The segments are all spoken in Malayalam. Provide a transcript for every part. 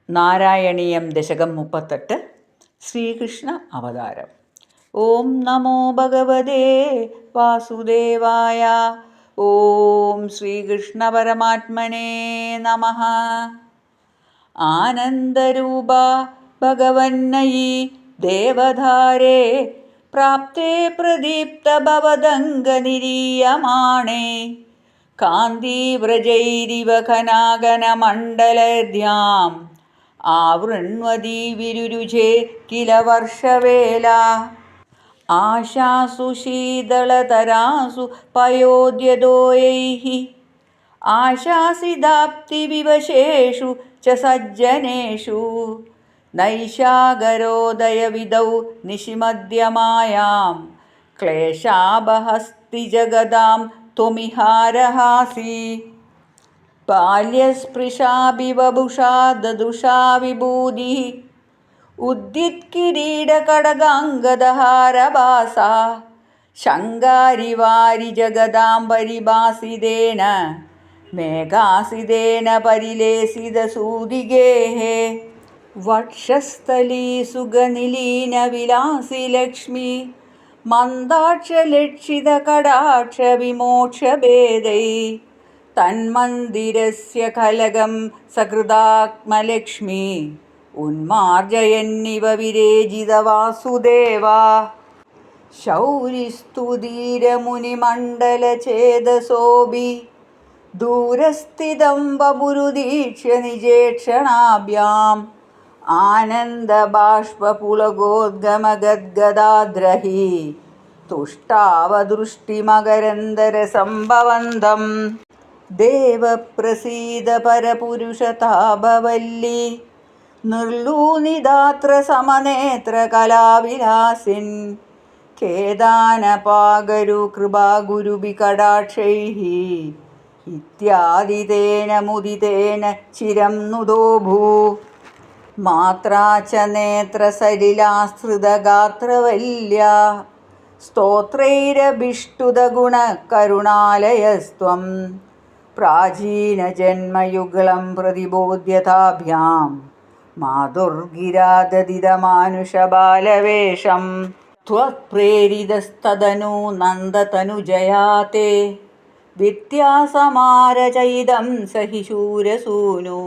നാരായണീയം ദശകം 38 ശ്രീകൃഷ്ണ അവതാരം. ഓം നമോ ഭഗവതേ വാസുദേവായ. ഓം ശ്രീകൃഷ്ണ പരമാത്മനേ നമഃ. ആനന്ദരൂപ ഭഗവന്നയി ദേവധാരേ പ്രാപ്തേ പ്രദീപ്ത ഭവദംഗനിരീയമാണേ കാന്തീവ്രജൈരിവ ഘനാഗനമണ്ഡലദ്യാം ആവൃണ്വതി വിരുരുചേ കില വർഷവേല. ആശാസു ശീതളതരാസു പയോദ്യതോയൈഃ ആശാസിതാപ്തിവിവശേഷു ച സജ്ജനേഷു നൈശാഗരോദയവിദൗ നിശിമധ്യമായാം ക്ലേശാപഹസ്തി ജഗതാം ത്വമിഹാരഹാസി. ബാല്യസ്പൃശാഭിവഭുഷാ ദദുഷാ വിഭൂതിഃ ഉദ്ദിത്കിരീടകടകാംഗദഹാരഭാസാ ശങ്കാരിവാരി ജഗതാം പരിഭാസിതേന മേഘാസിതേന പരിലേസിതസൂതിഗേഃ. വക്ഷസ്ഥലീ സുഖനിലീനവിലാസി ലക്ഷ്മി മന്ദാക്ഷലക്ഷിതകടാക്ഷവിമോക്ഷഭേദൈ തന്മന്ദിരസ്യ കലകം സകൃതാത്മലക്ഷ്മി ഉന്മാർജയന്നിവ വിരേജിതവാസുദേവ. ശൗരിസ്തുധീരമുനിമണ്ഡലചേതസോഭി ദൂരസ്ഥിതം വപുരുദീക്ഷ്യ നിജേക്ഷണാഭ്യാം ആനന്ദബാഷ്പപുളകോദ്ഗമഗദ്ഗദാദ്രഹി തുഷ്ടാവദൃഷ്ടിമകരന്ദരസംഭവന്തം. ദേവപ്രസീദ പരപുരുഷതാപവല്ലി നിർലൂനിദാത്ര സമനേത്ര കലാവിലാസിൻ ഖേദാനപാകരു കൃപാഗുരുഭികടാക്ഷൈഃ ഇത്യാദിതേന മുദിതേന ചിരം നുദോ ഭൂ. മാത്രാ ച നേത്രസലിലാസ്തൃതഗാത്രവല്യാ സ്തോത്രൈരഭിഷ്ടുതഗുണകരുണാലയസ്ത്വം പ്രാചീനജന്മയുഗളം പ്രതിബോധ്യതാഭ്യാം മാധുർഗിരാദദിതമാനുഷബാലവേഷം. ത്വത്പ്രേരിതസ്തദനൂ നന്ദതനുജയാ തേ വിദ്യാസമാരചയിതം സഹി ശൂരസൂനു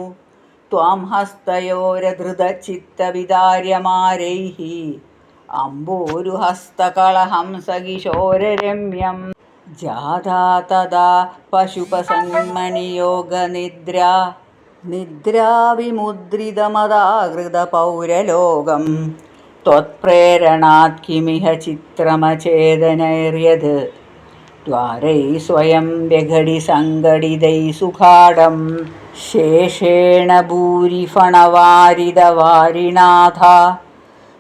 ത്വാം ഹസ്തയോരധൃതചിത്തവിദാര്യമാരൈഃ അംബോരുഹസ്തകളഹംസകിശോരരമ്യം. ജാതാ തദാ പശുപസന്മണിയോഗനിദ്രാ നിദ്രാവിമുദ്രിതമദാഹൃതപൗരലോകം ത്വത്പ്രേരണാത് കിമിഹ ചിത്രമചേതനൈര്യത് ദ്വാരൈ സ്വയം വ്യഘടി സംഘടിതൈ സുഖാഢം. ശേഷേണ ഭൂരി ഫണവാരിതവാരിണാഥ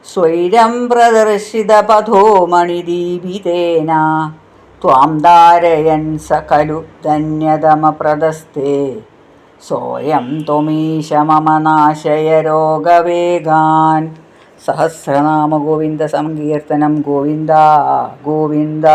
സ്വൈരം പ്രദർശിത പഥോ മണിദീപിതേന ത്വാം ധാരയൻ സ ഖലു ധന്യതമപ്രദസ്തേ സോയം ത്വമീശ മമ നാശയ രോഗവേഗാൻ. സഹസ്രനാമ ഗോവിന്ദ സങ്കീർത്തനം. ഗോവിന്ദ ഗോവിന്ദ.